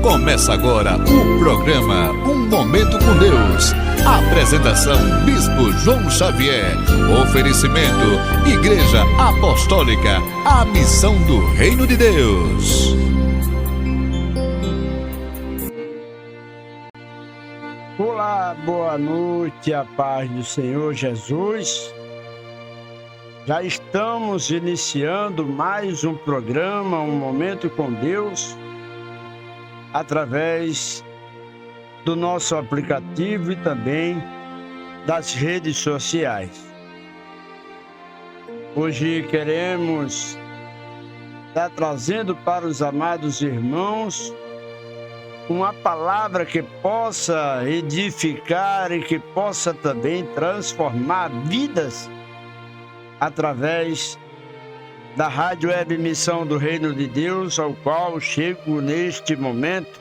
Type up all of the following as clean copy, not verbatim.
Começa agora o programa Um Momento com Deus. Apresentação Bispo João Xavier. Oferecimento Igreja Apostólica, a missão do Reino de Deus. Olá, boa noite, a paz do Senhor Jesus. Já estamos iniciando mais um programa, Um Momento com Deus, através do nosso aplicativo e também das redes sociais. Hoje queremos estar trazendo para os amados irmãos uma palavra que possa edificar e que possa também transformar vidas através da Rádio Web Missão do Reino de Deus, ao qual chego neste momento,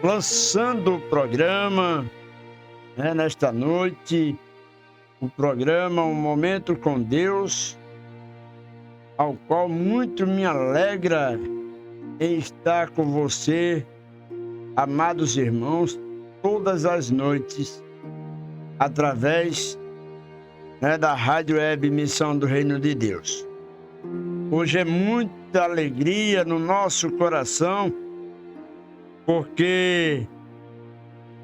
lançando o programa, nesta noite, o programa Um Momento com Deus, ao qual muito me alegra em estar com você, amados irmãos, todas as noites, através da Rádio Web Missão do Reino de Deus. Hoje é muita alegria no nosso coração, porque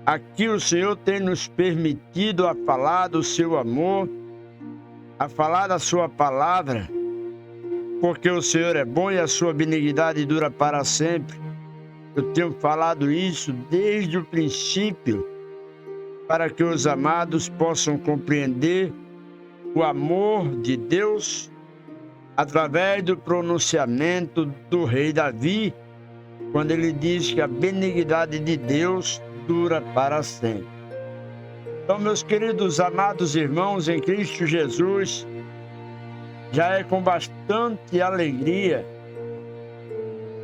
aqui o Senhor tem nos permitido a falar do seu amor, a falar da sua palavra, porque o Senhor é bom e a sua benignidade dura para sempre. Eu tenho falado isso desde o princípio, para que os amados possam compreender o amor de Deus através do pronunciamento do rei Davi, quando ele diz que a benignidade de Deus dura para sempre. Então, meus queridos amados irmãos em Cristo Jesus, já é com bastante alegria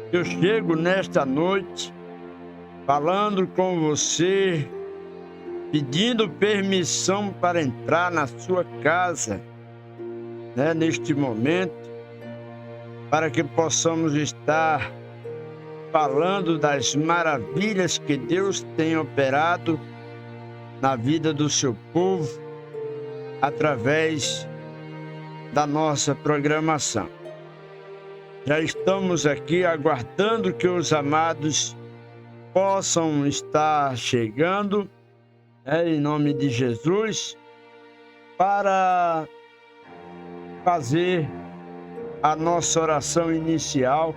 que eu chego nesta noite falando com você, pedindo permissão para entrar na sua casa, neste momento, para que possamos estar falando das maravilhas que Deus tem operado na vida do seu povo através da nossa programação. Já estamos aqui aguardando que os amados possam estar chegando, em nome de Jesus, para fazer a nossa oração inicial,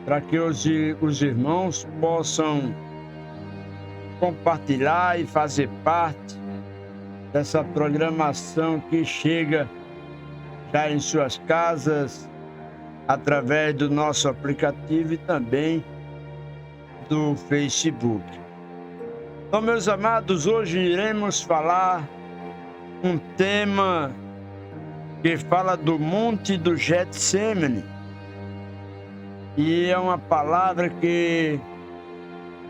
para que os irmãos possam compartilhar e fazer parte dessa programação que chega já em suas casas, através do nosso aplicativo e também do Facebook. Então, meus amados, hoje iremos falar um tema que fala do Monte do Getsemane. E é uma palavra que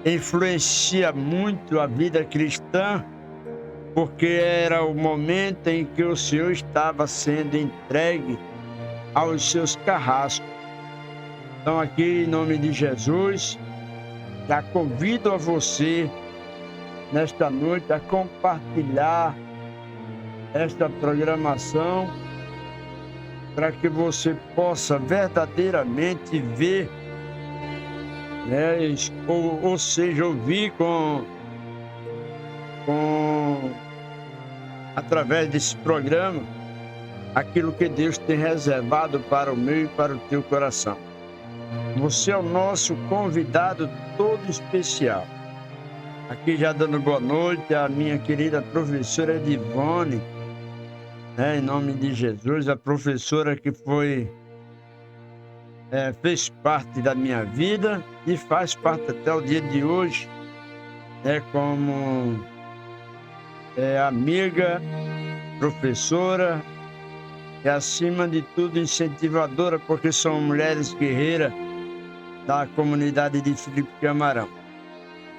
influencia muito a vida cristã, porque era o momento em que o Senhor estava sendo entregue aos seus carrascos. Então, aqui, em nome de Jesus, já convido a você, nesta noite, a compartilhar esta programação, para que você possa verdadeiramente ver, ou seja, ouvir através desse programa, aquilo que Deus tem reservado para o meu e para o teu coração. Você é o nosso convidado todo especial. Aqui já dando boa noite à minha querida professora Edivone, em nome de Jesus, a professora que fez parte da minha vida e faz parte até o dia de hoje, como amiga, professora e, acima de tudo, incentivadora, porque são mulheres guerreiras da comunidade de Felipe Camarão.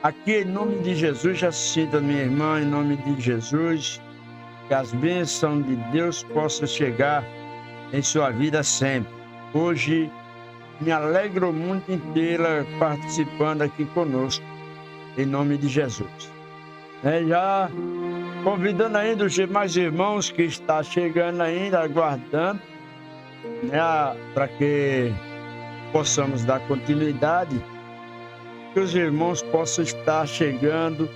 Aqui, em nome de Jesus, já sinta minha irmã, em nome de Jesus, que as bênçãos de Deus possam chegar em sua vida sempre. Hoje, me alegro muito em tê-la participando aqui conosco, em nome de Jesus. Já convidando ainda os demais irmãos que estão chegando ainda, aguardando, para que possamos dar continuidade, que os irmãos possam estar chegando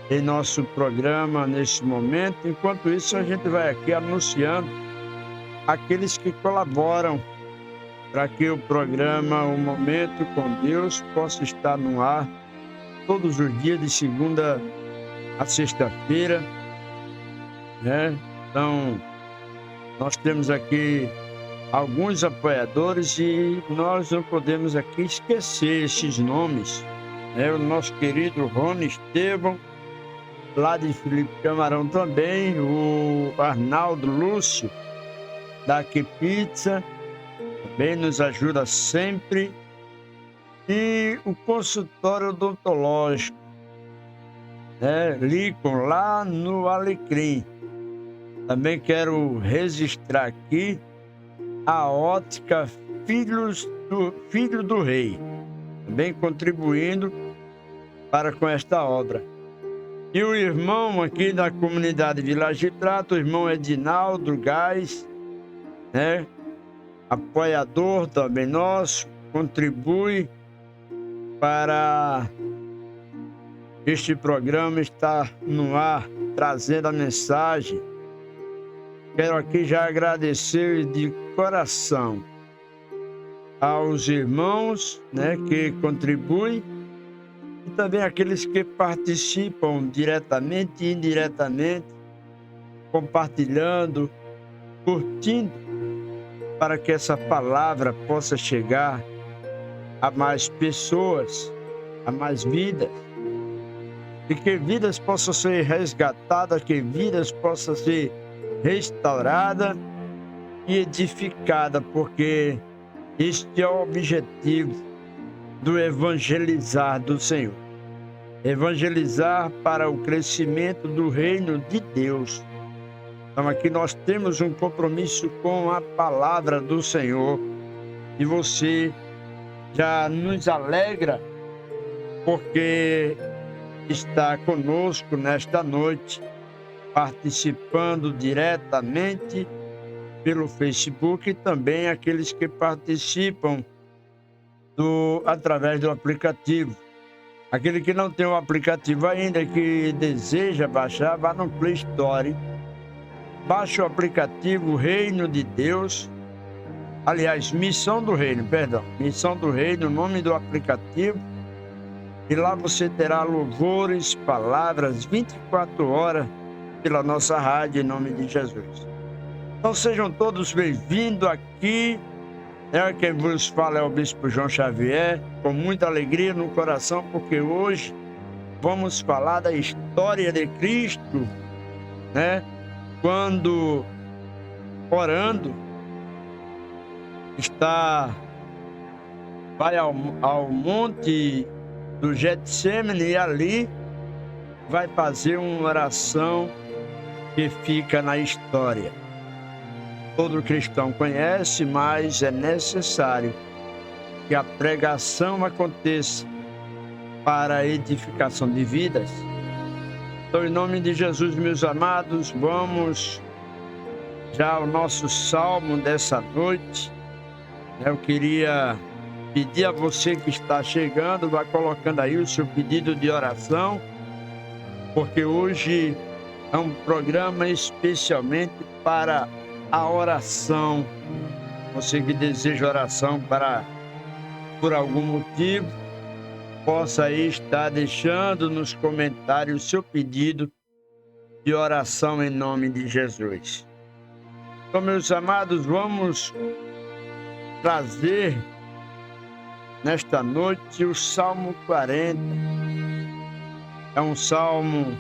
em nosso programa nesse momento. Enquanto isso, a gente vai aqui anunciando aqueles que colaboram para que o programa O Momento com Deus possa estar no ar todos os dias, de segunda a sexta-feira, Então, nós temos aqui alguns apoiadores e nós não podemos aqui esquecer esses nomes. O nosso querido Rony Estevam, lá de Felipe Camarão também, o Arnaldo Lúcio, da Que Pizza, também nos ajuda sempre, e o consultório odontológico, Licon, lá no Alecrim. Também quero registrar aqui a ótica Filho do Rei, também contribuindo para com esta obra. E o irmão aqui da comunidade Village Trato, o irmão Edinaldo Gás, apoiador também nosso, contribui para este programa estar no ar, trazendo a mensagem. Quero aqui já agradecer de coração aos irmãos, que contribuem, e também aqueles que participam diretamente e indiretamente, compartilhando, curtindo, para que essa palavra possa chegar a mais pessoas, a mais vidas, e que vidas possam ser resgatadas, que vidas possam ser restauradas e edificadas, porque este é o objetivo do evangelizar do Senhor. Evangelizar para o crescimento do reino de Deus. Então aqui nós temos um compromisso com a palavra do Senhor, e você já nos alegra porque está conosco nesta noite, participando diretamente pelo Facebook, e também aqueles que participam através do aplicativo. Aquele que não tem o aplicativo ainda, que deseja baixar, vá no Play Store, baixe o aplicativo Reino de Deus, aliás, Missão do Reino, o nome do aplicativo, e lá você terá louvores, palavras, 24 horas pela nossa rádio, em nome de Jesus. Então sejam todos bem-vindos aqui. Quem vos fala é o Bispo João Xavier, com muita alegria no coração, porque hoje vamos falar da história de Cristo, quando orando, vai ao monte do Getsêmani, e ali vai fazer uma oração que fica na história. Todo cristão conhece, mas é necessário que a pregação aconteça para a edificação de vidas. Então, em nome de Jesus, meus amados, vamos já ao nosso salmo dessa noite. Eu queria pedir a você que está chegando, vá colocando aí o seu pedido de oração, porque hoje é um programa especialmente para a oração. Você que deseja oração por algum motivo, possa aí estar deixando nos comentários o seu pedido de oração em nome de Jesus. Então, meus amados, vamos trazer nesta noite o Salmo 40. É um salmo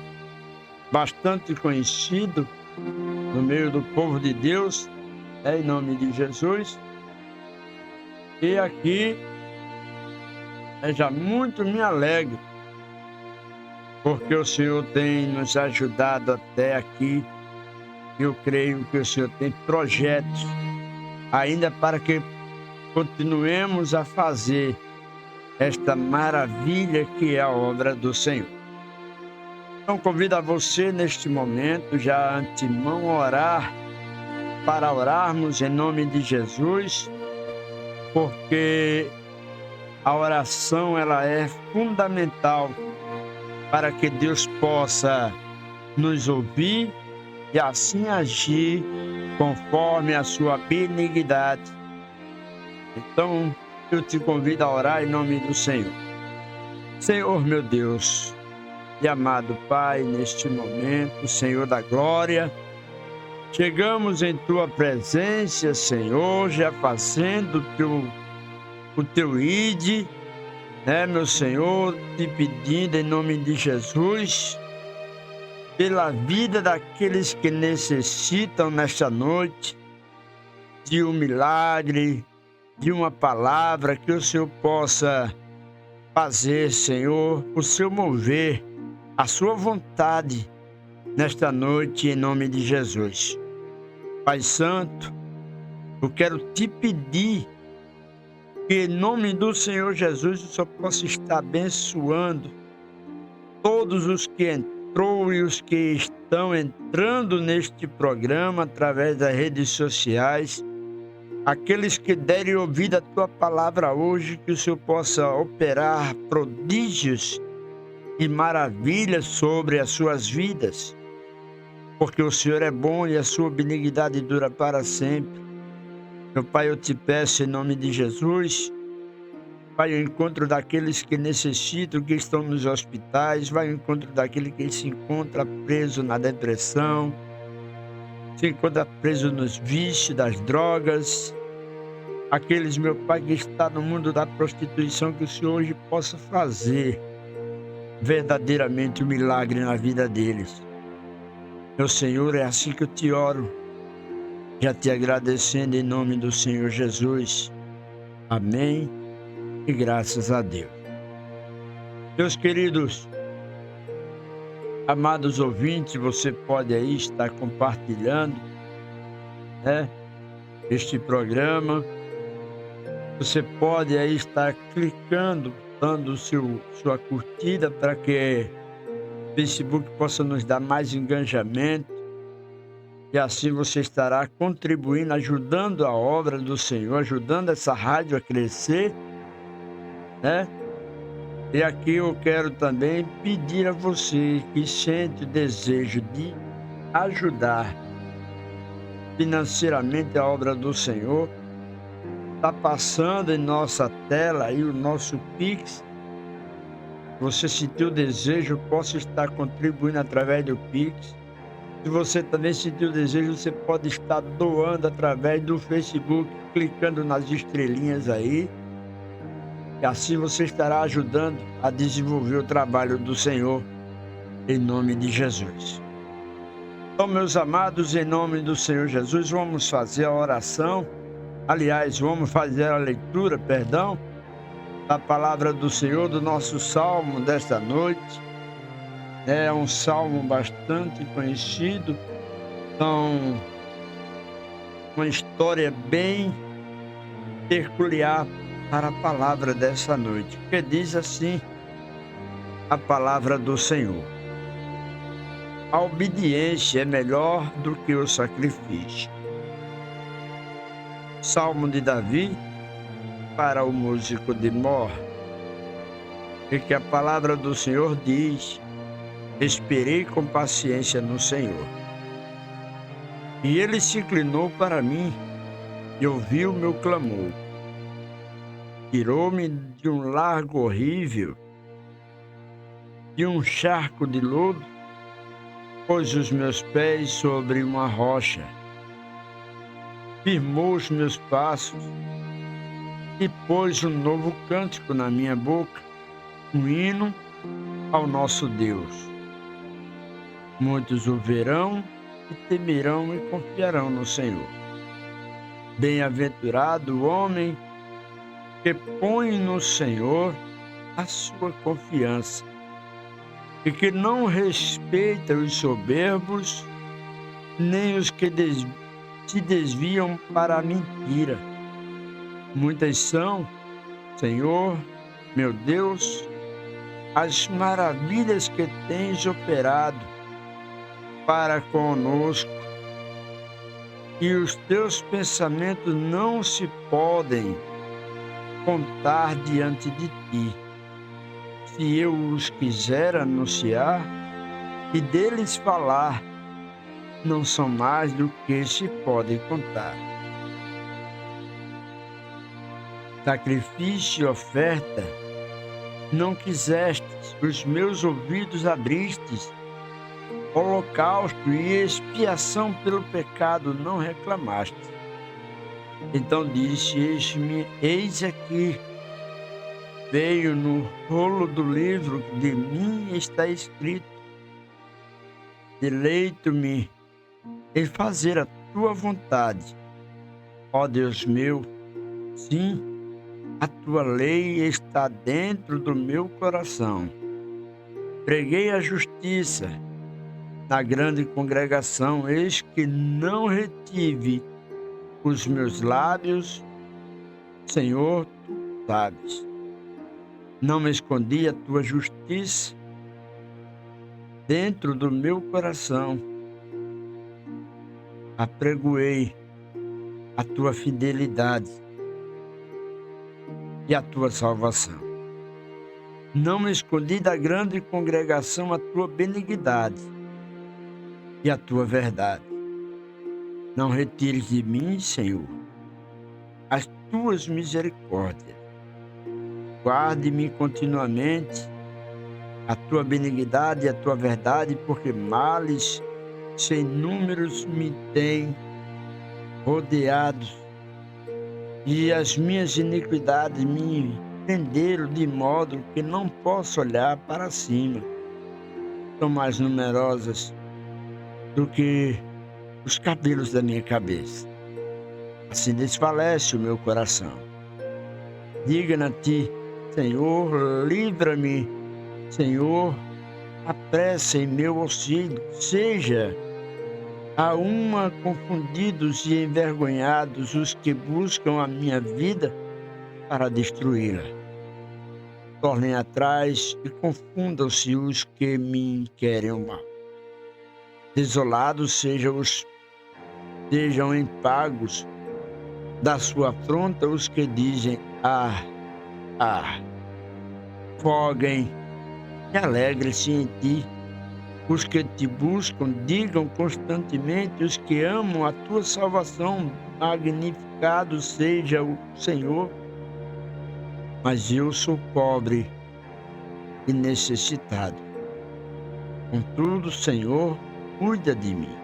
bastante conhecido no meio do povo de Deus, em nome de Jesus. E aqui Já muito me alegro, porque o Senhor tem nos ajudado até aqui. Eu creio que o Senhor tem projetos ainda para que continuemos a fazer esta maravilha que é a obra do Senhor. Então convido a você neste momento, já antemão, a orar, para orarmos em nome de Jesus, porque a oração ela é fundamental para que Deus possa nos ouvir e assim agir conforme a sua benignidade. Então, eu te convido a orar em nome do Senhor. Senhor, meu Deus e amado Pai, neste momento, Senhor da glória, chegamos em Tua presença, Senhor, já fazendo o Teu ide, meu Senhor, te pedindo em nome de Jesus, pela vida daqueles que necessitam nesta noite de um milagre, de uma palavra que o Senhor possa fazer, Senhor, o seu mover, a sua vontade nesta noite, em nome de Jesus. Pai Santo, eu quero te pedir que, em nome do Senhor Jesus, o Senhor possa estar abençoando todos os que entrou e os que estão entrando neste programa através das redes sociais, aqueles que derem ouvido à Tua palavra hoje, que o Senhor possa operar prodígios e maravilhas sobre as suas vidas, porque o Senhor é bom e a sua benignidade dura para sempre. Meu Pai, eu te peço em nome de Jesus, vai ao encontro daqueles que necessitam, que estão nos hospitais, vai ao encontro daquele que se encontra preso na depressão, se encontra preso nos vícios, das drogas, aqueles, meu Pai, que está no mundo da prostituição, que o Senhor hoje possa fazer verdadeiramente um milagre na vida deles. Meu Senhor, é assim que eu te oro, já te agradecendo em nome do Senhor Jesus. Amém e graças a Deus. Meus queridos, amados ouvintes, você pode aí estar compartilhando, este programa. Você pode aí estar clicando, dando sua curtida para que o Facebook possa nos dar mais engajamento. E assim você estará contribuindo, ajudando a obra do Senhor, ajudando essa rádio a crescer, E aqui eu quero também pedir a você que sente o desejo de ajudar financeiramente a obra do Senhor. Está passando em nossa tela aí o nosso Pix. Você sentiu o desejo, possa estar contribuindo através do Pix. Se você também sentiu o desejo, você pode estar doando através do Facebook, clicando nas estrelinhas aí. E assim você estará ajudando a desenvolver o trabalho do Senhor, em nome de Jesus. Então, meus amados, em nome do Senhor Jesus, vamos fazer a oração. Aliás, vamos fazer a leitura, da palavra do Senhor, do nosso salmo desta noite. É um salmo bastante conhecido, então, uma história bem peculiar para a palavra dessa noite, que diz assim a palavra do Senhor: a obediência é melhor do que o sacrifício. Salmo de Davi para o músico de Mor, e que a palavra do Senhor diz: esperei com paciência no Senhor. E ele se inclinou para mim e ouviu meu clamor. Tirou-me de um largo horrível, de um charco de lodo, pôs os meus pés sobre uma rocha, firmou os meus passos e pôs um novo cântico na minha boca, um hino ao nosso Deus. Muitos o verão e temerão e confiarão no Senhor. Bem-aventurado o homem que põe no Senhor a sua confiança e que não respeita os soberbos, nem os que se desviam para a mentira. Muitas são, Senhor, meu Deus, as maravilhas que tens operado para conosco, e os teus pensamentos não se podem contar diante de ti. Se eu os quiser anunciar e deles falar, não são mais do que se podem contar. Sacrifício e oferta não quisestes, os meus ouvidos abristes. Holocausto e expiação pelo pecado não reclamaste. Então disse: eis aqui. Veio no rolo do livro, de mim está escrito: deleito-me em fazer a tua vontade, ó Deus meu. Sim, a tua lei está dentro do meu coração. Preguei a justiça na grande congregação, eis que não retive os meus lábios. Senhor, tu sabes. Não me escondi a tua justiça dentro do meu coração. Apregoei a tua fidelidade e a tua salvação. Não me escondi da grande congregação a tua benignidade e a tua verdade. Não retires de mim, Senhor, as tuas misericórdias. Guarde-me continuamente a tua benignidade e a tua verdade, porque males sem números me têm rodeado, e as minhas iniquidades me prenderam de modo que não posso olhar para cima. São mais numerosas do que os cabelos da minha cabeça. Assim desfalece o meu coração. Diga-na a ti, Senhor, livra-me, Senhor, apressa em meu auxílio. Seja a uma confundidos e envergonhados os que buscam a minha vida para destruí-la. Tornem atrás e confundam-se os que me querem o mal. Desolados sejam empagos da sua afronta os que dizem: ah. Foguem e alegrem-se em ti. Os que te buscam, digam constantemente, os que amam a tua salvação, magnificado seja o Senhor. Mas eu sou pobre e necessitado. Contudo, Senhor, cuida de mim.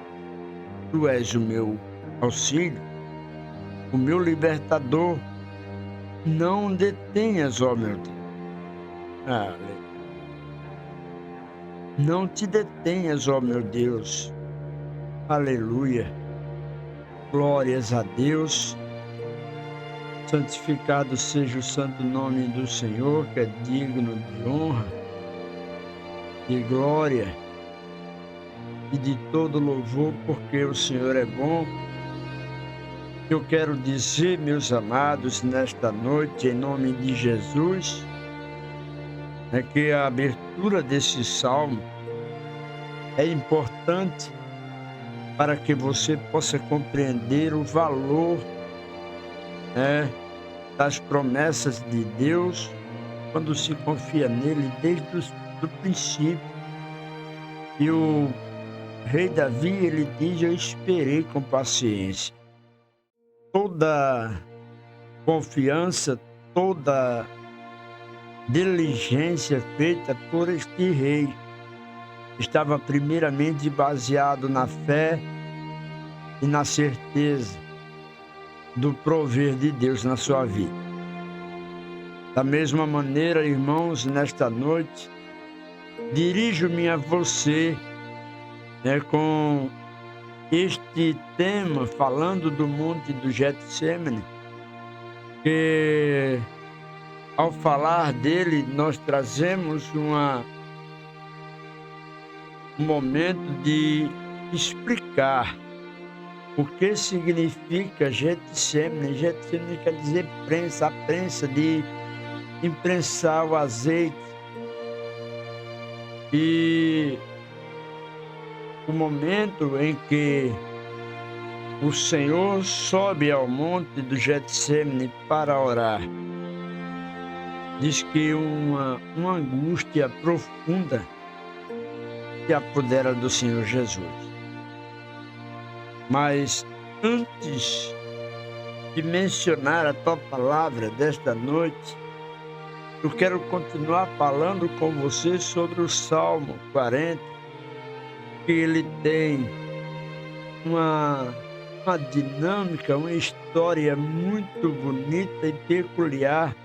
Tu és o meu auxílio, o meu libertador. Não detenhas, ó meu Deus. Não te detenhas, ó meu Deus. Aleluia. Glórias a Deus. Santificado seja o santo nome do Senhor, que é digno de honra, de glória e de todo louvor, porque o Senhor é bom. Eu quero dizer, meus amados, nesta noite, em nome de Jesus, que a abertura desse salmo é importante para que você possa compreender o valor das promessas de Deus quando se confia nele desde o princípio. E o rei Davi, ele diz: eu esperei com paciência. Toda confiança, toda diligência feita por este rei estava primeiramente baseado na fé e na certeza do prover de Deus na sua vida. Da mesma maneira, irmãos, nesta noite, dirijo-me a você com este tema, falando do monte do Getsemane, que ao falar dele, nós trazemos um momento de explicar o que significa Getsemane. Getsemane quer dizer prensa, a prensa de imprensar o azeite. E o momento em que o Senhor sobe ao monte do Getsemane para orar, diz que uma angústia profunda se apodera do Senhor Jesus. Mas antes de mencionar a tua palavra desta noite, eu quero continuar falando com você sobre o Salmo 40, que ele tem uma dinâmica, uma história muito bonita e peculiar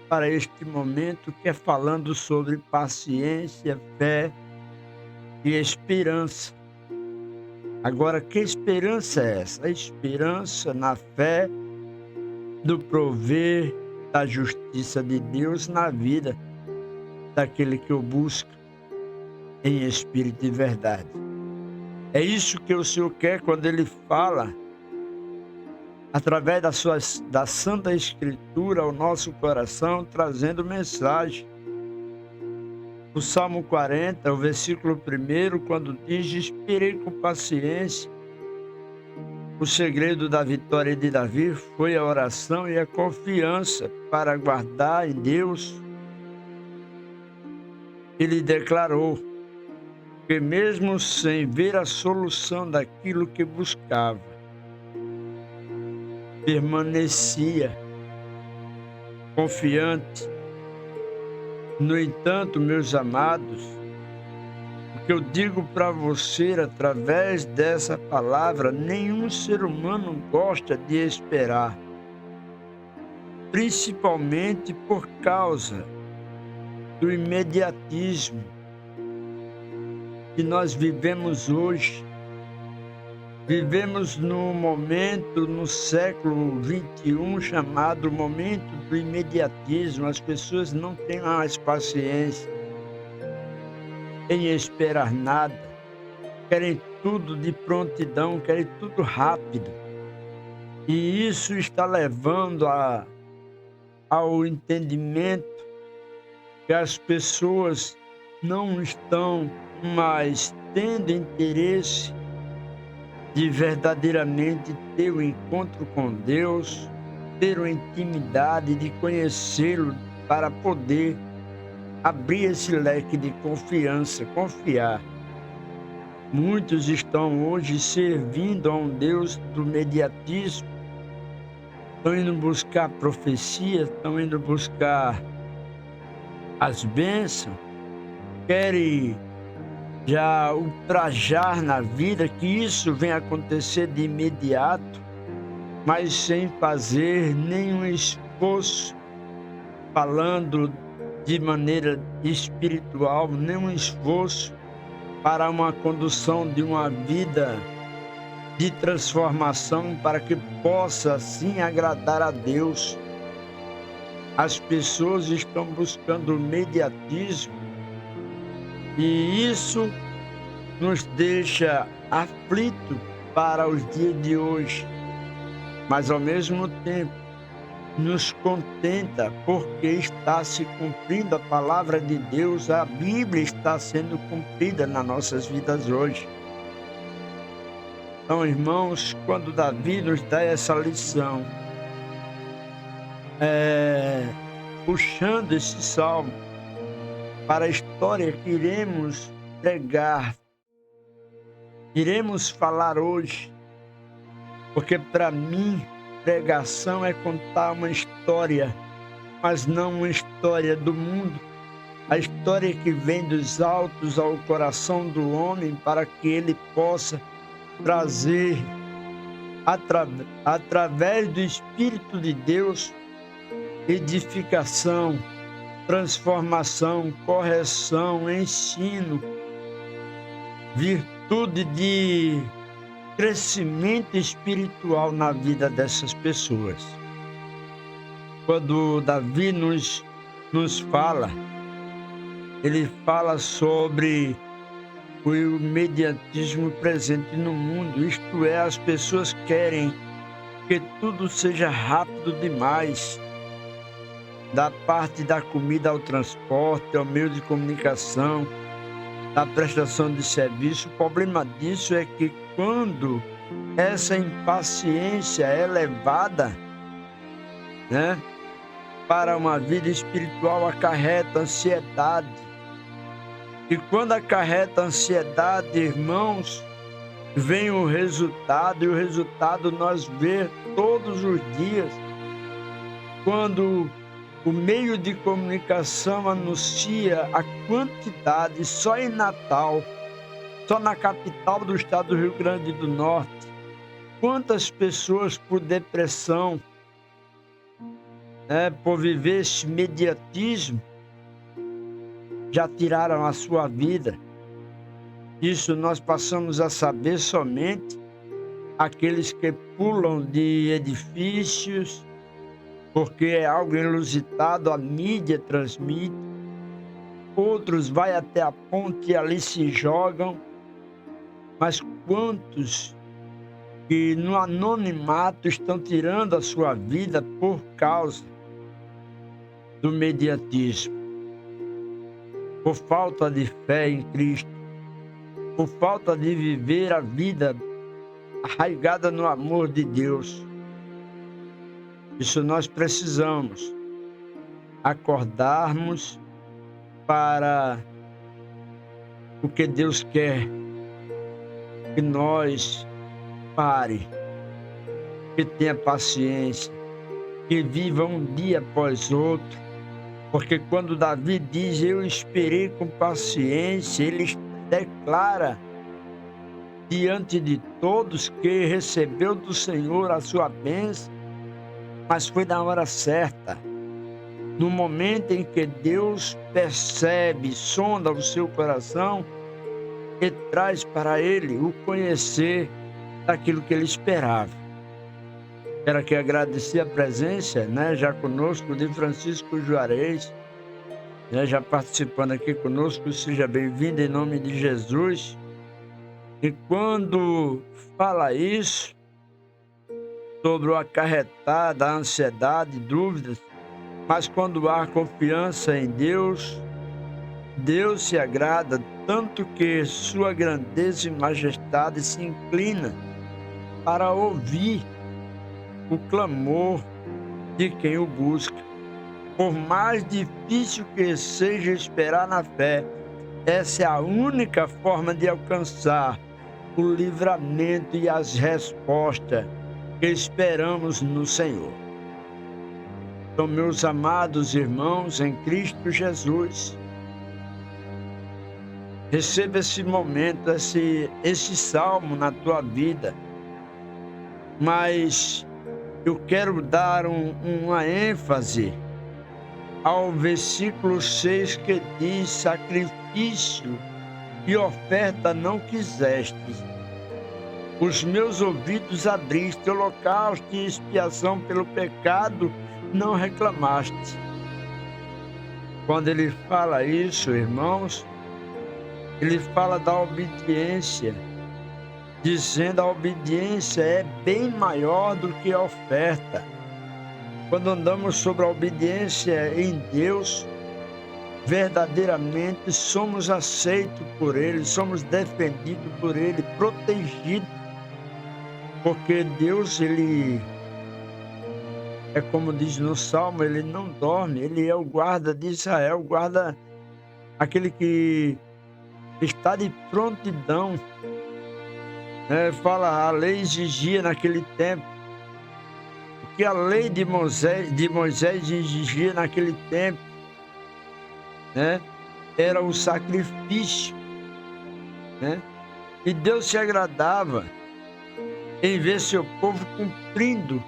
para este momento, que é falando sobre paciência, fé e esperança. Agora, que esperança é essa? A esperança na fé do prover da justiça de Deus na vida daquele que o busca em espírito e verdade. É isso que o Senhor quer quando Ele fala, através da Santa Escritura, ao nosso coração, trazendo mensagem. O Salmo 40, o versículo 1, quando diz: esperei com paciência. O segredo da vitória de Davi foi a oração e a confiança para guardar em Deus. Ele declarou que mesmo sem ver a solução daquilo que buscava, permanecia confiante. No entanto, meus amados, o que eu digo para você através dessa palavra, nenhum ser humano gosta de esperar, principalmente por causa do imediatismo que nós vivemos hoje. Vivemos num momento, no século XXI, chamado momento do imediatismo. As pessoas não têm mais paciência em esperar nada, querem tudo de prontidão, querem tudo rápido. E isso está levando ao entendimento que as pessoas não estão mais tendo interesse de verdadeiramente ter um encontro com Deus, ter uma intimidade, de conhecê-lo, para poder abrir esse leque de confiança, confiar. Muitos estão hoje servindo a um Deus do mediatismo, estão indo buscar profecia, estão indo buscar as bênçãos, querem já ultrajar na vida, que isso venha acontecer de imediato, mas sem fazer nenhum esforço, falando de maneira espiritual, nenhum esforço para uma condução de uma vida de transformação, para que possa assim agradar a Deus. As pessoas estão buscando o mediatismo, e isso nos deixa aflito para os dias de hoje, mas ao mesmo tempo nos contenta, porque está se cumprindo a palavra de Deus, a Bíblia está sendo cumprida nas nossas vidas hoje. Então, irmãos, quando Davi nos dá essa lição, puxando esse salmo para a história que iremos pregar, iremos falar hoje, porque para mim pregação é contar uma história, mas não uma história do mundo, a história que vem dos altos ao coração do homem, para que ele possa trazer através do Espírito de Deus edificação, transformação, correção, ensino, virtude de crescimento espiritual na vida dessas pessoas. Quando Davi nos nos fala. Ele fala sobre o imediatismo presente no mundo, isto é, as pessoas querem que tudo seja rápido demais, da parte da comida ao transporte, ao meio de comunicação, da prestação de serviço. O problema disso é que quando essa impaciência é levada, né, para uma vida espiritual, acarreta ansiedade. E quando acarreta ansiedade, irmãos, vem o resultado, e o resultado nós vemos todos os dias, quando o meio de comunicação anuncia a quantidade, só em Natal, só na capital do estado do Rio Grande do Norte, quantas pessoas por depressão, por viver esse imediatismo, já tiraram a sua vida. Isso nós passamos a saber somente aqueles que pulam de edifícios, porque é algo inusitado, a mídia transmite. Outros vai até a ponte e ali se jogam. Mas quantos que no anonimato estão tirando a sua vida por causa do mediatismo, por falta de fé em Cristo, por falta de viver a vida arraigada no amor de Deus. Isso nós precisamos acordarmos para o que Deus quer, que nós pare, que tenha paciência, que viva um dia após outro, porque quando Davi diz, eu esperei com paciência, ele declara diante de todos que recebeu do Senhor a sua bênção, mas foi na hora certa, no momento em que Deus percebe, sonda o seu coração e traz para ele o conhecer daquilo que ele esperava. Quero aqui agradecer a presença, já conosco, de Francisco Juarez, já participando aqui conosco. Seja bem-vindo em nome de Jesus. E quando fala isso, sobre o acarretar da ansiedade, dúvidas, mas quando há confiança em Deus, Deus se agrada tanto que sua grandeza e majestade se inclina para ouvir o clamor de quem o busca. Por mais difícil que seja esperar na fé, essa é a única forma de alcançar o livramento e as respostas que esperamos no Senhor. Então, meus amados irmãos em Cristo Jesus, receba esse momento, esse salmo na tua vida, mas eu quero dar uma ênfase ao versículo 6 que diz, sacrifício e oferta não quisestes, os meus ouvidos abriste, holocausto e expiação pelo pecado não reclamaste. Quando ele fala isso, irmãos, ele fala da obediência, dizendo a obediência é bem maior do que a oferta. Quando andamos sobre a obediência em Deus, verdadeiramente somos aceitos por Ele, somos defendidos por Ele, protegidos, porque Deus, Ele é como diz no Salmo, Ele não dorme, Ele é o guarda de Israel, o guarda, aquele que está de prontidão. Fala, a lei exigia naquele tempo, o que a lei de Moisés exigia naquele tempo, era o sacrifício, e Deus se agradava em ver seu povo cumprindo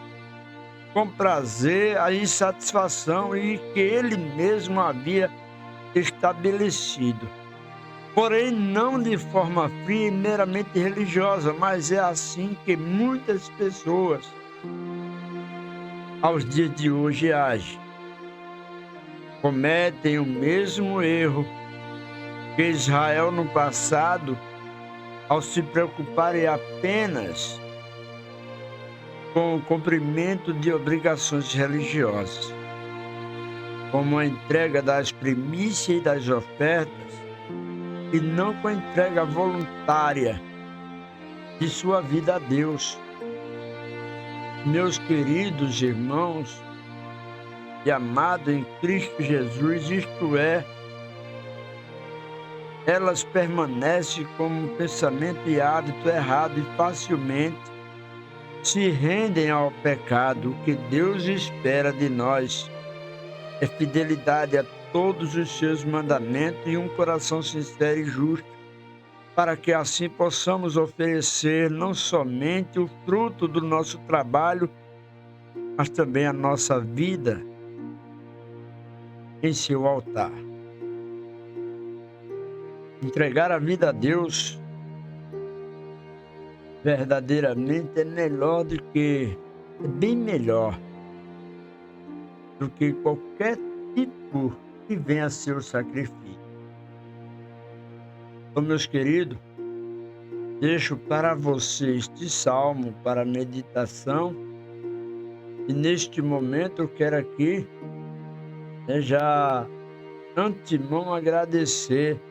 com prazer a insatisfação e que Ele mesmo havia estabelecido. Porém, não de forma fria e meramente religiosa, mas é assim que muitas pessoas aos dias de hoje agem. cometem o mesmo erro que Israel no passado, ao se preocuparem apenas com o cumprimento de obrigações religiosas, como a entrega das primícias e das ofertas, e não com a entrega voluntária de sua vida a Deus. Meus queridos irmãos e amados em Cristo Jesus, isto é, elas permanecem como um pensamento e hábito errado e facilmente se rendem ao pecado. O que Deus espera de nós é fidelidade a todos os seus mandamentos e um coração sincero e justo, para que assim possamos oferecer não somente o fruto do nosso trabalho, mas também a nossa vida em seu altar. Entregar a vida a Deus verdadeiramente é bem melhor do que qualquer tipo que venha a ser o sacrifício. Então, meus queridos, deixo para vocês este salmo para meditação, e neste momento eu quero aqui já antemão agradecer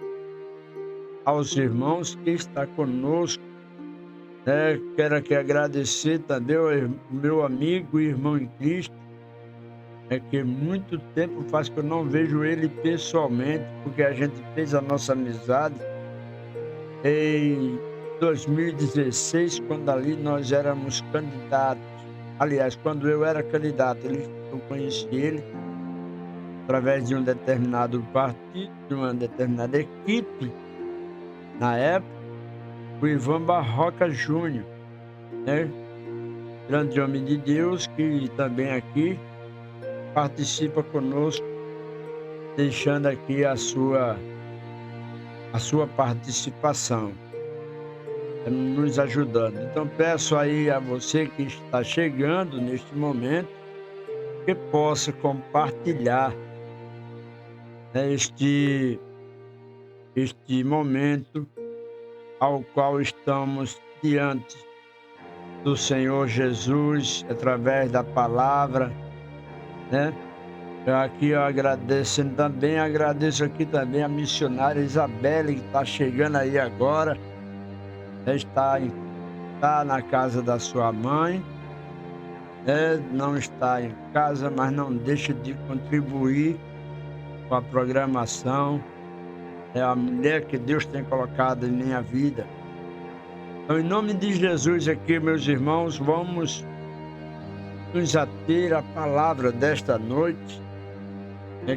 aos irmãos que estão conosco. Quero aqui agradecer também ao meu amigo e irmão em Cristo, que muito tempo faz que eu não vejo ele pessoalmente, porque a gente fez a nossa amizade em 2016, quando ali nós éramos candidatos. Aliás, quando eu era candidato, eu conheci ele através de um determinado partido, de uma determinada equipe, na época, o Ivan Barroca Júnior, grande homem de Deus, que também aqui participa conosco, deixando aqui a sua participação, nos ajudando. Então peço aí a você que está chegando neste momento, que possa compartilhar este momento ao qual estamos diante do Senhor Jesus, através da palavra, Eu aqui agradeço aqui também a missionária Isabelle, que está chegando aí agora, está na casa da sua mãe, não está em casa, mas não deixa de contribuir com a programação. É a mulher que Deus tem colocado em minha vida. Então, em nome de Jesus aqui, meus irmãos, vamos nos ater à palavra desta noite,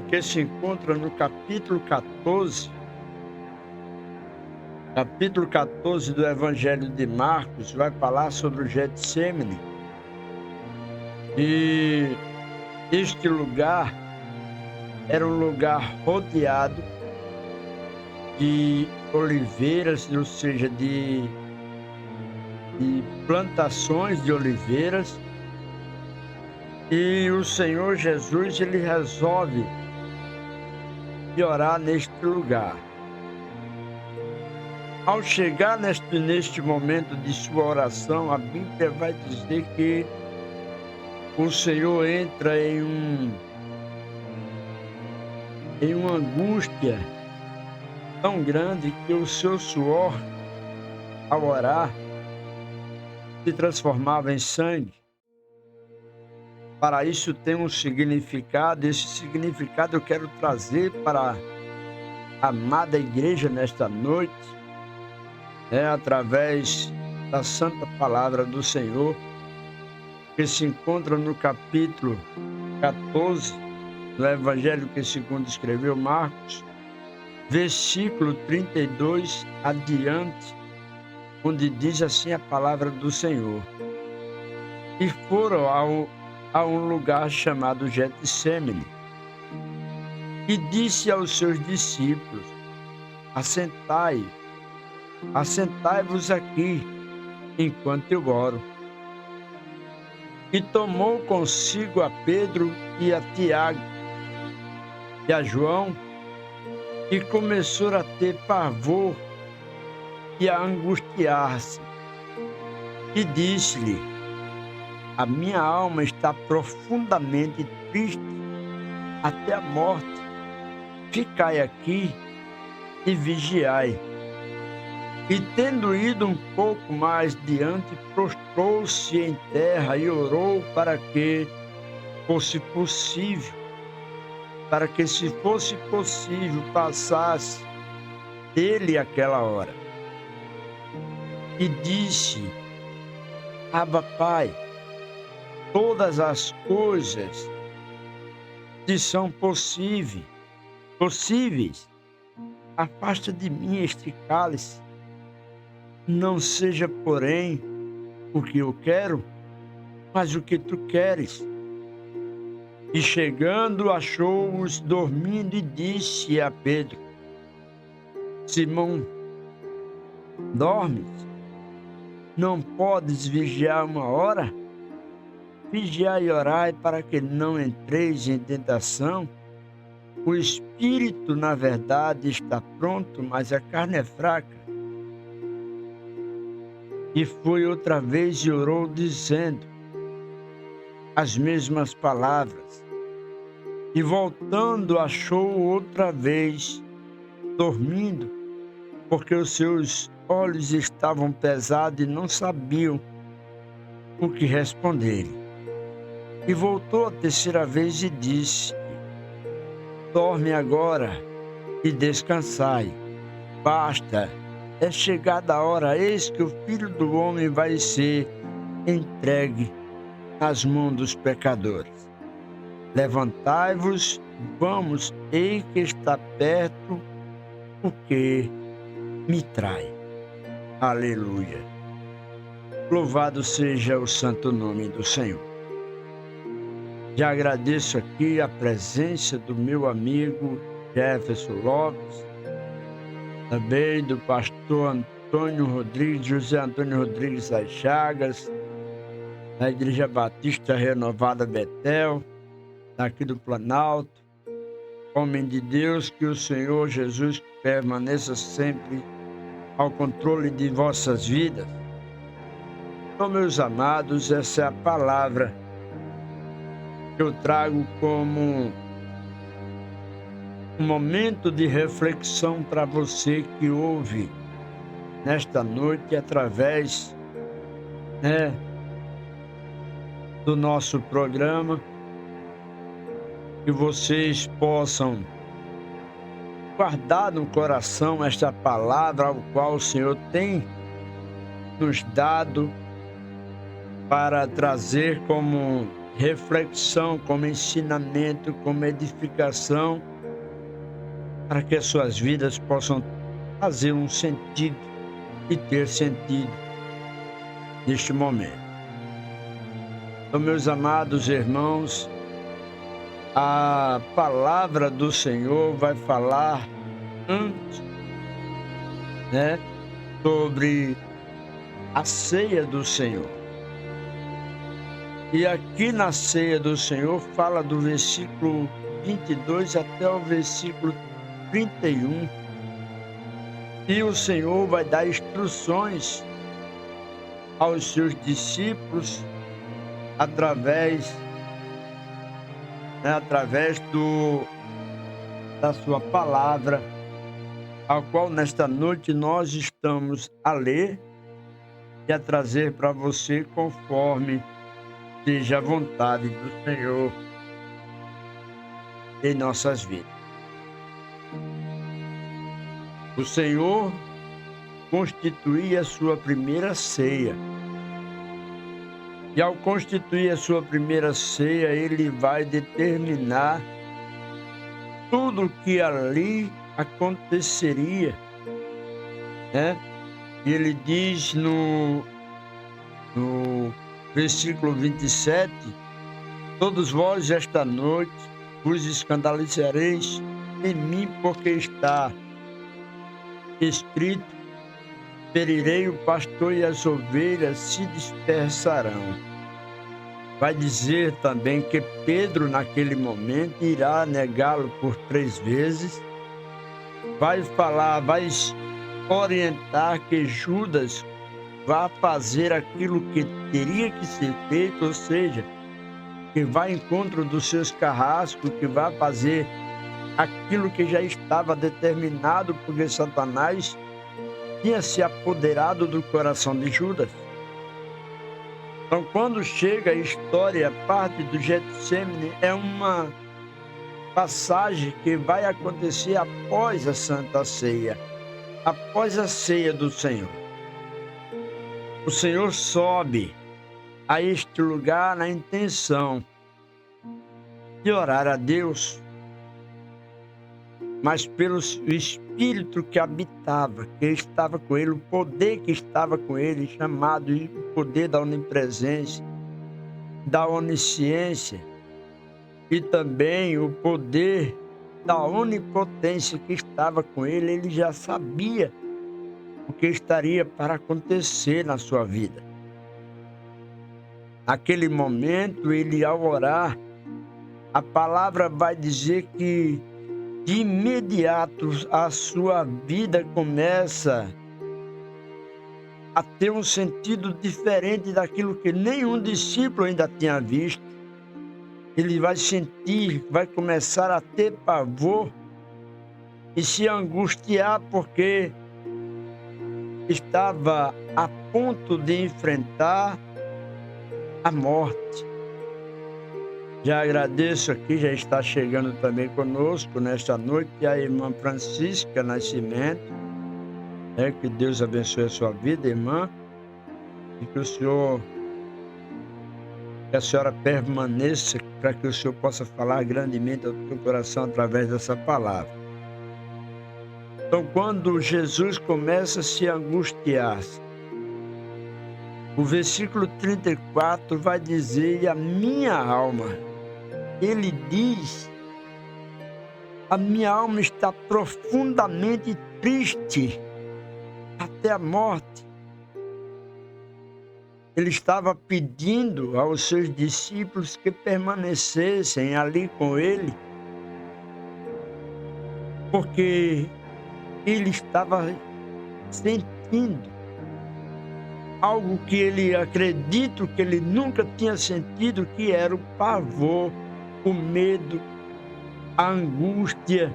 que se encontra no capítulo 14. Capítulo 14 do Evangelho de Marcos vai falar sobre o Getsêmani. E este lugar era um lugar rodeado de oliveiras, ou seja, de plantações de oliveiras. E o Senhor Jesus, ele resolve orar neste lugar. Ao chegar neste momento de sua oração, a Bíblia vai dizer que o Senhor entra em uma angústia tão grande que o seu suor, ao orar, se transformava em sangue. Para isso tem um significado. Esse significado eu quero trazer para a amada igreja nesta noite, através da santa palavra do Senhor, que se encontra no capítulo 14 do Evangelho que segundo escreveu Marcos, versículo 32 adiante, onde diz assim a palavra do Senhor: e foram a um lugar chamado Getsêmani, e disse aos seus discípulos: assentai-vos aqui, enquanto eu oro. E tomou consigo a Pedro e a Tiago, e a João, e começou a ter pavor e a angustiar-se. E disse-lhe: a minha alma está profundamente triste até a morte. Ficai aqui e vigiai. E tendo ido um pouco mais diante, prostrou-se em terra e orou para que fosse possível, para que, se fosse possível, passasse dele aquela hora. E disse: Abba, Pai, todas as coisas te são possíveis. Afasta de mim este cálice. Não seja, porém, o que eu quero, mas o que tu queres. E chegando, achou-os dormindo e disse a Pedro: Simão, dormes? Não podes vigiar uma hora? Vigiai e orai para que não entreis em tentação. O espírito, na verdade, está pronto, mas a carne é fraca. E foi outra vez e orou, dizendo as mesmas palavras. E voltando, achou outra vez dormindo, porque os seus olhos estavam pesados e não sabiam o que responder. E voltou a terceira vez e disse: dorme agora e descansai. Basta, é chegada a hora, eis que o Filho do Homem vai ser entregue nas mãos dos pecadores. Levantai-vos, vamos, eis que está perto o que me trai. Aleluia. Louvado seja o santo nome do Senhor. Já agradeço aqui a presença do meu amigo Jefferson Lopes, também do pastor Antônio Rodrigues, José Antônio Rodrigues das Chagas, da Igreja Batista Renovada Betel, daqui do Planalto. Homem de Deus, que o Senhor Jesus permaneça sempre ao controle de vossas vidas. Então, meus amados, essa é a palavra que eu trago como um momento de reflexão para você que ouve nesta noite através, do nosso programa, que vocês possam guardar no coração esta palavra ao qual o Senhor tem nos dado para trazer como reflexão, como ensinamento, como edificação, para que as suas vidas possam fazer um sentido e ter sentido neste momento. Então, meus amados irmãos, a palavra do Senhor vai falar antes, sobre a ceia do Senhor. E aqui na ceia do Senhor fala do versículo 22 até o versículo 31. E o Senhor vai dar instruções aos seus discípulos através da sua palavra, a qual nesta noite nós estamos a ler e a trazer para você conforme seja a vontade do Senhor em nossas vidas. O Senhor constituía a sua primeira ceia. E ao constituir a sua primeira ceia, ele vai determinar tudo o que ali aconteceria. E ele diz no versículo 27, todos vós esta noite vos escandalizareis em mim, porque está escrito: ferirei o pastor e as ovelhas se dispersarão. Vai dizer também que Pedro, naquele momento, irá negá-lo por 3 vezes. Vai falar, vai orientar que Judas vá fazer aquilo que teria que ser feito, ou seja, que vai ao encontro dos seus carrascos, que vai fazer aquilo que já estava determinado, porque Satanás tinha se apoderado do coração de Judas. Então, quando chega a história, a parte do Getsêmani, é uma passagem que vai acontecer após a Santa Ceia, após a ceia do Senhor. O Senhor sobe a este lugar na intenção de orar a Deus, mas pelo Espírito que habitava, que estava com ele, o poder que estava com ele, chamado o poder da onipresença, da onisciência, e também o poder da onipotência que estava com ele. Ele já sabia o que estaria para acontecer na sua vida. Naquele momento, ele, ao orar, a palavra vai dizer que de imediato a sua vida começa a ter um sentido diferente daquilo que nenhum discípulo ainda tinha visto. Ele vai sentir, vai começar a ter pavor e se angustiar porque estava a ponto de enfrentar a morte. Já agradeço aqui, já está chegando também conosco nesta noite a irmã Francisca Nascimento. Que Deus abençoe a sua vida, irmã, e que a senhora permaneça para que o Senhor possa falar grandemente ao teu coração através dessa palavra. Então, quando Jesus começa a se angustiar, o versículo 34 vai dizer: a minha alma, ele diz, a minha alma está profundamente triste até a morte. Ele estava pedindo aos seus discípulos que permanecessem ali com ele, porque ele estava sentindo algo que ele acredito que ele nunca tinha sentido, que era o pavor, o medo, a angústia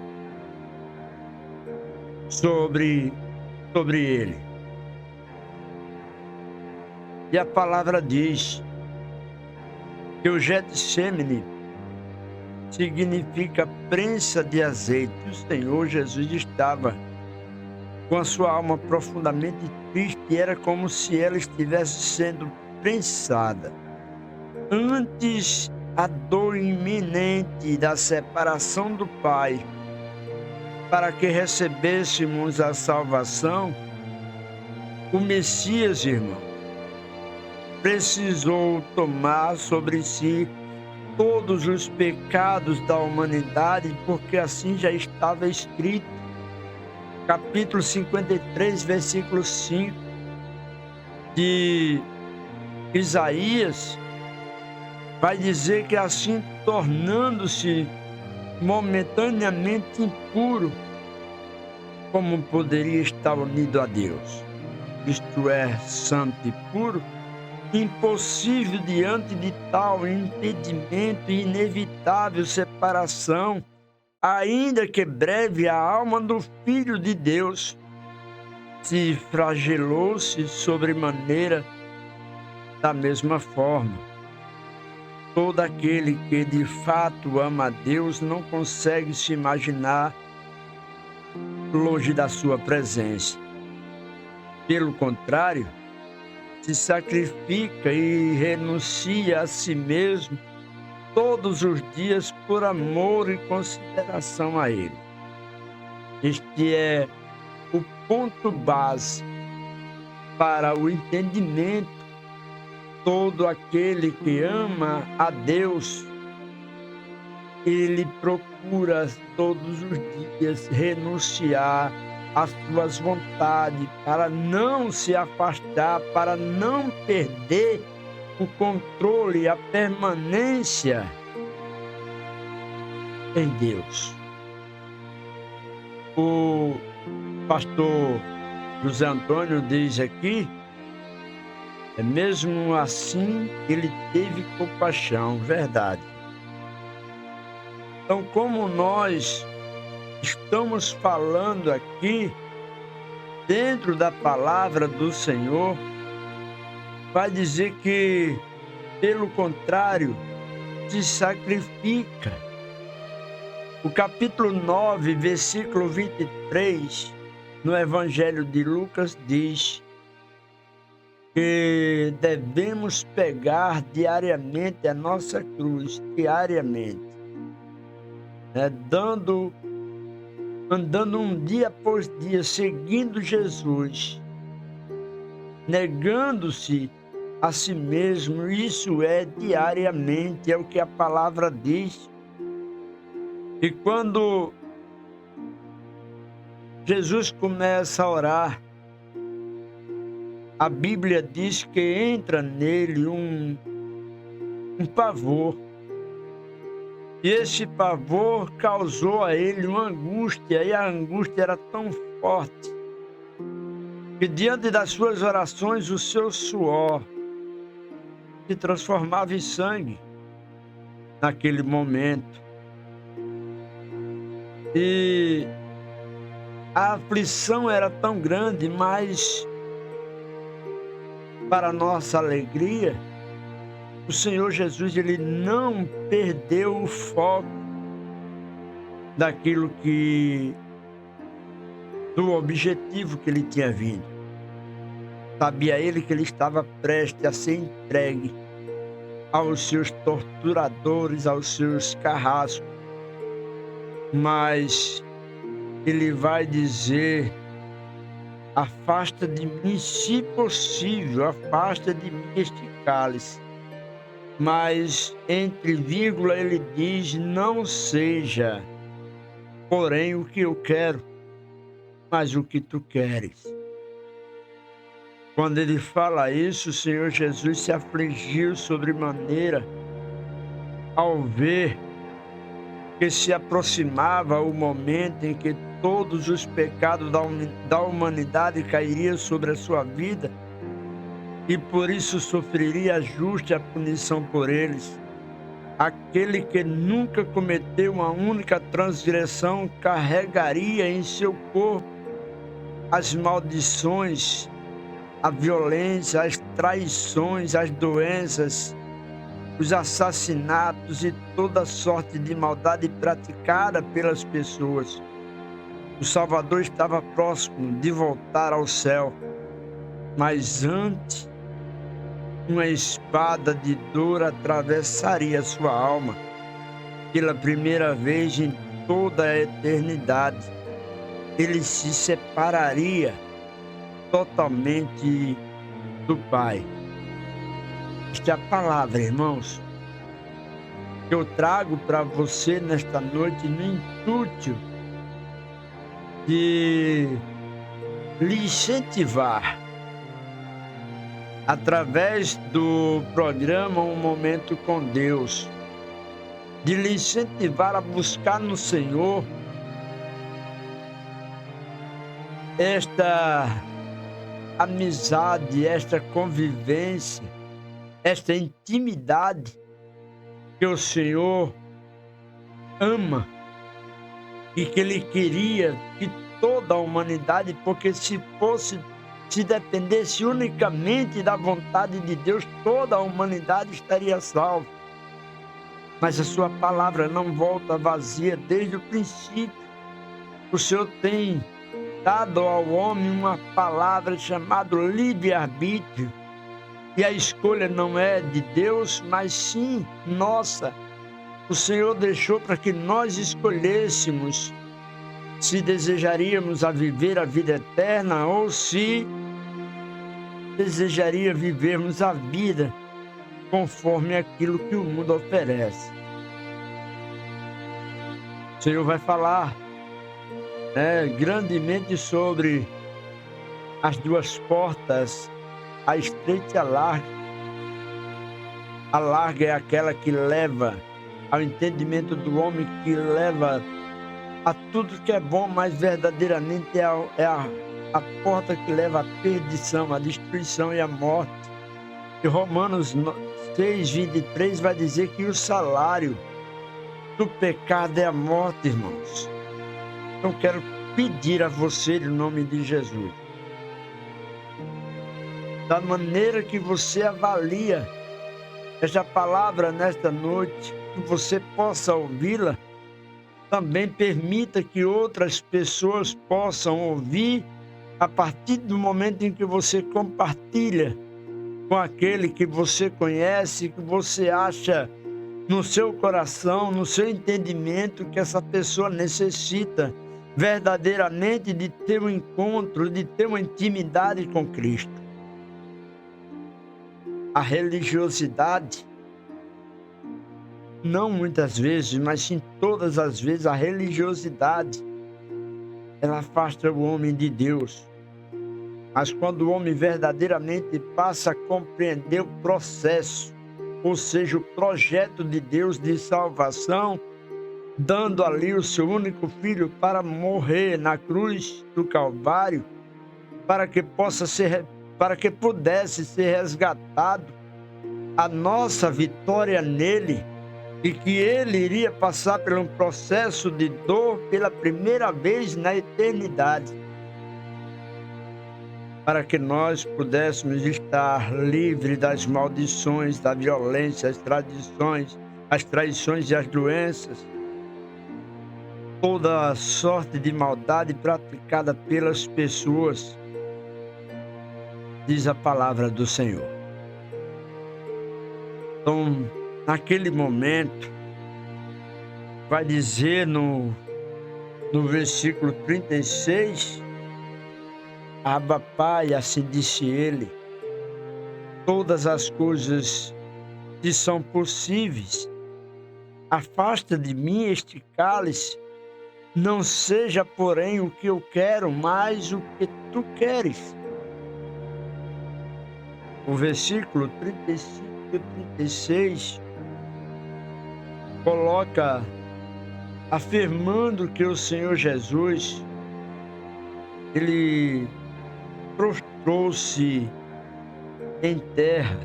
sobre ele. E a palavra diz que o Getsêmani significa prensa de azeite. O Senhor Jesus estava com a sua alma profundamente triste, e era como se ela estivesse sendo prensada. Antes a dor iminente da separação do Pai, para que recebêssemos a salvação, o Messias, irmão, precisou tomar sobre si todos os pecados da humanidade, porque assim já estava escrito. Capítulo 53, versículo 5 de Isaías, vai dizer que assim, tornando-se momentaneamente impuro, como poderia estar unido a Deus? Isto é, santo e puro, impossível diante de tal impedimento e inevitável separação, ainda que breve, a alma do Filho de Deus se flagelou-se sobremaneira da mesma forma. Todo aquele que de fato ama a Deus não consegue se imaginar longe da sua presença. Pelo contrário, se sacrifica e renuncia a si mesmo todos os dias por amor e consideração a Ele. Este é o ponto base para o entendimento. Todo aquele que ama a Deus, ele procura todos os dias renunciar às suas vontades, para não se afastar, para não perder o controle, a permanência em Deus. O pastor José Antônio diz aqui, mesmo assim ele teve compaixão, verdade. Então, como nós estamos falando aqui, dentro da palavra do Senhor, vai dizer que, pelo contrário, se sacrifica. O capítulo 9, versículo 23, no Evangelho de Lucas, diz que devemos pegar diariamente a nossa cruz, diariamente, andando um dia após dia, seguindo Jesus, negando-se a si mesmo. Isso é diariamente, é o que a palavra diz. E quando Jesus começa a orar, a Bíblia diz que entra nele um pavor. E esse pavor causou a ele uma angústia, e a angústia era tão forte que, diante das suas orações, o seu suor se transformava em sangue naquele momento. E a aflição era tão grande, mas, para nossa alegria, o Senhor Jesus, ele não perdeu o foco do objetivo que ele tinha vindo. Sabia ele que ele estava prestes a ser entregue aos seus torturadores, aos seus carrascos. Mas ele vai dizer: afasta de mim, se possível, afasta de mim este cálice. Mas, entre vírgula, ele diz: não seja, porém, o que eu quero, mas o que tu queres. Quando ele fala isso, o Senhor Jesus se afligiu sobremaneira ao ver que se aproximava o momento em que todos os pecados da humanidade cairiam sobre a sua vida, e por isso sofreria a justa punição por eles. Aquele que nunca cometeu uma única transgressão carregaria em seu corpo as maldições, a violência, as traições, as doenças, os assassinatos e toda sorte de maldade praticada pelas pessoas. O Salvador estava próximo de voltar ao céu, mas antes, uma espada de dor atravessaria sua alma. Pela primeira vez em toda a eternidade, ele se separaria totalmente do Pai. Esta é a palavra, irmãos, que eu trago para você nesta noite, no intuito de lhe incentivar, através do programa Um Momento com Deus, de lhe incentivar a buscar no Senhor esta amizade, esta convivência, esta intimidade que o Senhor ama e que Ele queria que toda a humanidade, porque se dependesse unicamente da vontade de Deus, toda a humanidade estaria salva. Mas a sua palavra não volta vazia desde o princípio. O Senhor tem dado ao homem uma palavra chamada livre-arbítrio. E a escolha não é de Deus, mas sim nossa. O Senhor deixou para que nós escolhêssemos se desejaríamos a viver a vida eterna ou se desejaria vivermos a vida conforme aquilo que o mundo oferece. O Senhor vai falar grandemente sobre as duas portas, a estreita e a larga, A larga é aquela que leva ao entendimento do homem, que leva a tudo que é bom, mas verdadeiramente a porta que leva à perdição, à destruição e à morte. E Romanos 6:23 vai dizer que o salário do pecado é a morte, irmãos. Então quero pedir a você, em nome de Jesus, da maneira que você avalia esta palavra nesta noite, que você possa ouvi-la, também permita que outras pessoas possam ouvir a partir do momento em que você compartilha com aquele que você conhece, que você acha no seu coração, no seu entendimento, que essa pessoa necessita verdadeiramente de ter um encontro, de ter uma intimidade com Cristo. A religiosidade, não muitas vezes, mas sim todas as vezes, a religiosidade, ela afasta o homem de Deus. Mas quando o homem verdadeiramente passa a compreender o processo, ou seja, o projeto de Deus de salvação, dando ali o seu único filho para morrer na cruz do Calvário, para que pudesse ser resgatado a nossa vitória nele, e que ele iria passar por um processo de dor pela primeira vez na eternidade, para que nós pudéssemos estar livres das maldições, da violência, as traições e as doenças, toda sorte de maldade praticada pelas pessoas, diz a palavra do Senhor. Então, naquele momento, vai dizer no versículo 36, Abba, Pai, assim disse ele, todas as coisas que são possíveis, afasta de mim este cálice, não seja, porém, o que eu quero, mas o que tu queres. O versículo 35 e 36 coloca afirmando que o Senhor Jesus, ele prostrou-se em terra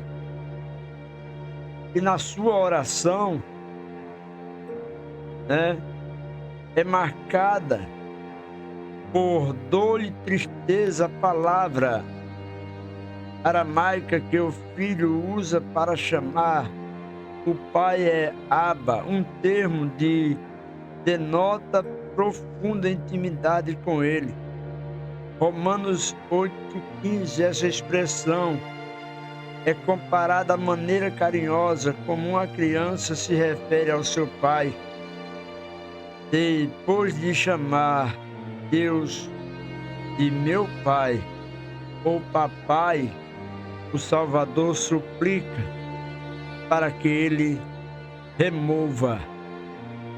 e na sua oração, é marcada por dor e tristeza, a palavra aramaica que o filho usa para chamar o pai é Abba, um termo de denota profunda intimidade com ele. Romanos 8:15, essa expressão é comparada à maneira carinhosa como uma criança se refere ao seu pai. Depois de chamar Deus de meu pai ou papai, o Salvador suplica para que ele remova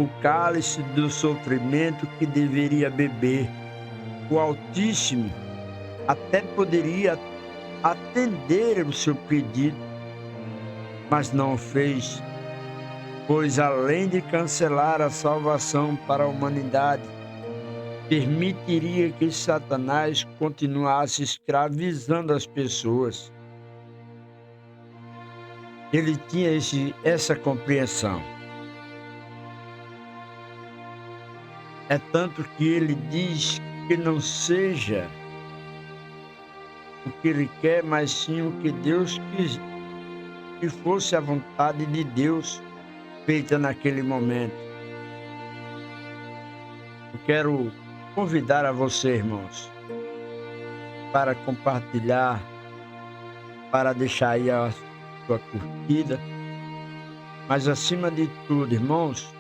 o cálice do sofrimento que deveria beber. O Altíssimo até poderia atender o seu pedido, mas não o fez, pois além de cancelar a salvação para a humanidade, permitiria que Satanás continuasse escravizando as pessoas. Ele tinha essa compreensão. É tanto que ele diz que não seja o que ele quer, mas sim o que Deus quis, que fosse a vontade de Deus feita naquele momento. Eu quero convidar a você, irmãos, para compartilhar, para deixar aí a sua curtida, mas acima de tudo, irmãos,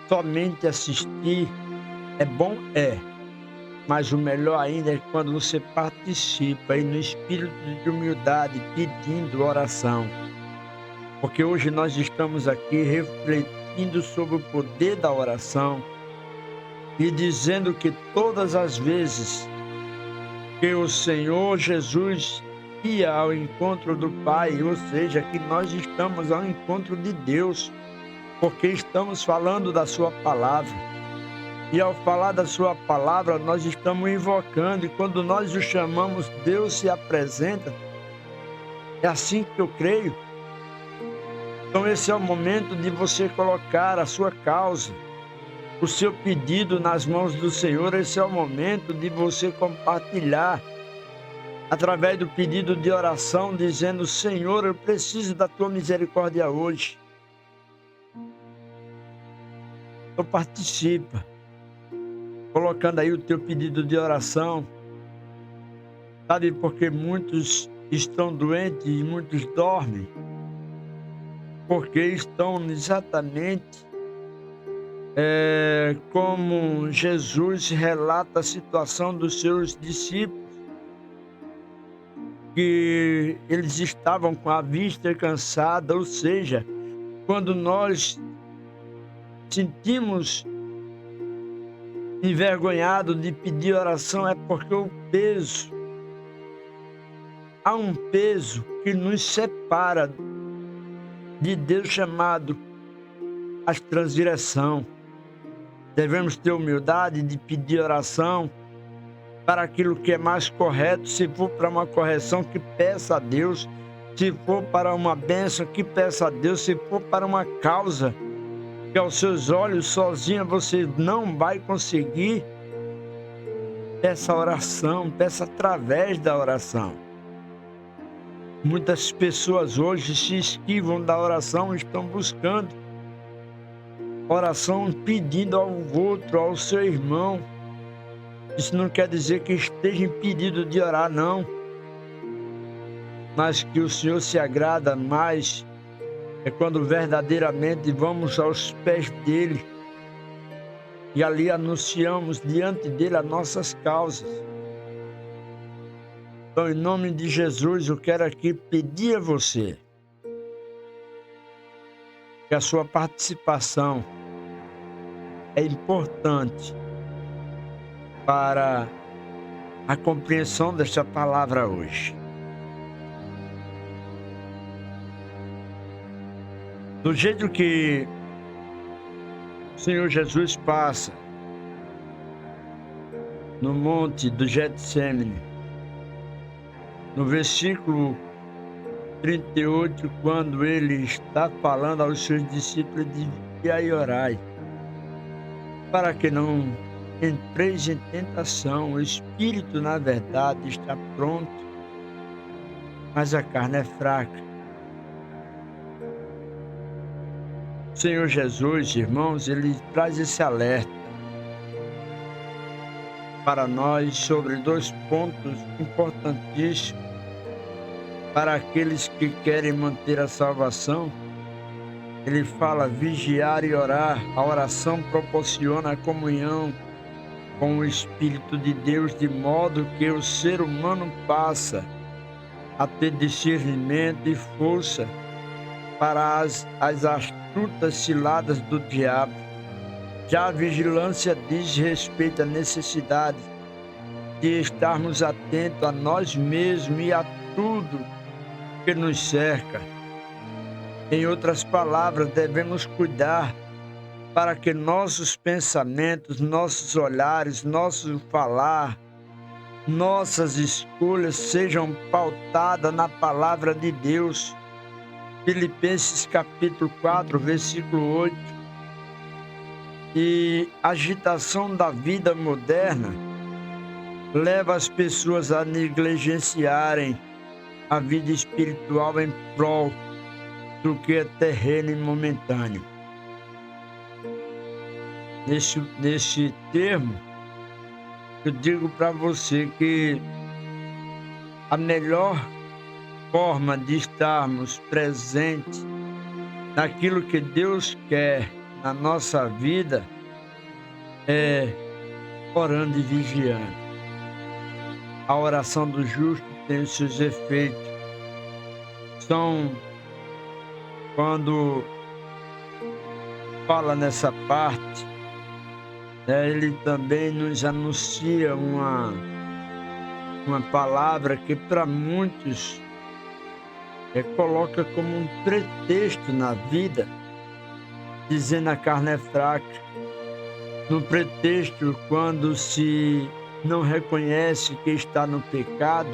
somente assistir é bom, mas o melhor ainda é quando você participa aí no espírito de humildade, pedindo oração. Porque hoje nós estamos aqui refletindo sobre o poder da oração e dizendo que todas as vezes que o Senhor Jesus ir ao encontro do Pai, ou seja, que nós estamos ao encontro de Deus, porque estamos falando da sua palavra. E ao falar da sua palavra, nós estamos invocando, e quando nós o chamamos, Deus se apresenta. É assim que eu creio. Então esse é o momento de você colocar a sua causa, o seu pedido nas mãos do Senhor. Esse é o momento de você compartilhar através do pedido de oração, dizendo: Senhor, eu preciso da tua misericórdia hoje. Então participa, colocando aí o teu pedido de oração. Sabe, porque muitos estão doentes e muitos dormem, porque estão exatamente como Jesus relata a situação dos seus discípulos, que eles estavam com a vista cansada, ou seja, quando nós sentimos envergonhado de pedir oração, é porque há um peso que nos separa de Deus, chamado a transgressão. Devemos ter humildade de pedir oração para aquilo que é mais correto. Se for para uma correção, que peça a Deus. Se for para uma bênção, que peça a Deus. Se for para uma causa que aos seus olhos sozinha você não vai conseguir, peça oração, peça através da oração. Muitas pessoas hoje se esquivam da oração, estão buscando oração, pedindo ao outro, ao seu irmão. Isso não quer dizer que esteja impedido de orar, não. Mas que o Senhor se agrada mais é quando verdadeiramente vamos aos pés dele e ali anunciamos diante dele as nossas causas. Então, em nome de Jesus, eu quero aqui pedir a você que a sua participação é importante para a compreensão desta palavra hoje. Do jeito que o Senhor Jesus passa no monte do Getsêmani, no versículo 38, quando ele está falando aos seus discípulos de vigiai e orai, para que não entreis em tentação. O espírito, na verdade, está pronto, mas a carne é fraca. O Senhor Jesus, irmãos, ele traz esse alerta para nós sobre dois pontos importantíssimos para aqueles que querem manter a salvação. Ele fala vigiar e orar. A oração proporciona a comunhão com o Espírito de Deus, de modo que o ser humano passa a ter discernimento e força para as astutas ciladas do diabo. Já a vigilância diz respeito à necessidade de estarmos atentos a nós mesmos e a tudo que nos cerca. Em outras palavras, devemos cuidar para que nossos pensamentos, nossos olhares, nosso falar, nossas escolhas sejam pautadas na palavra de Deus. Filipenses capítulo 4, versículo 8. E a agitação da vida moderna leva as pessoas a negligenciarem a vida espiritual em prol do que é terreno e momentâneo. Nesse termo, eu digo para você que a melhor forma de estarmos presentes naquilo que Deus quer na nossa vida é orando e vigiando. A oração do justo tem os seus efeitos. Quando fala nessa parte, ele também nos anuncia uma palavra que para muitos coloca como um pretexto na vida, dizendo a carne é fraca. No pretexto, quando se não reconhece que está no pecado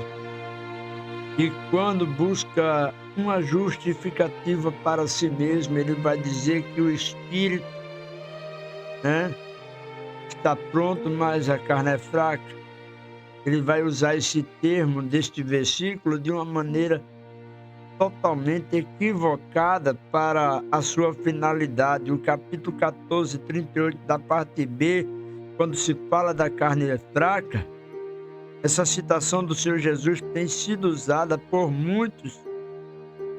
e quando busca uma justificativa para si mesmo, ele vai dizer que o espírito, né, está pronto, mas a carne é fraca. Ele vai usar esse termo deste versículo de uma maneira totalmente equivocada para a sua finalidade. O capítulo 14, 38 da parte B, quando se fala da carne fraca, essa citação do Senhor Jesus tem sido usada por muitos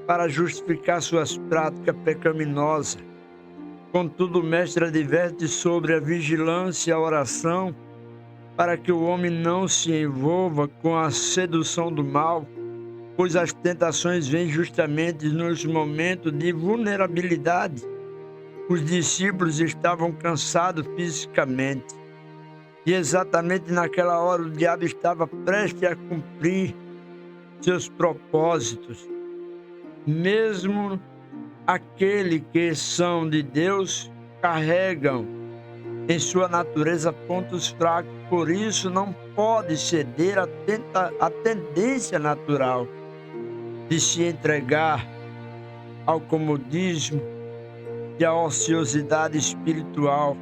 para justificar suas práticas pecaminosas. Contudo, o mestre adverte sobre a vigilância e a oração para que o homem não se envolva com a sedução do mal, pois as tentações vêm justamente nos momentos de vulnerabilidade. Os discípulos estavam cansados fisicamente e exatamente naquela hora o diabo estava prestes a cumprir seus propósitos. Mesmo aqueles que são de Deus carregam em sua natureza pontos fracos, por isso não pode ceder à tendência natural de se entregar ao comodismo e à ociosidade espiritual.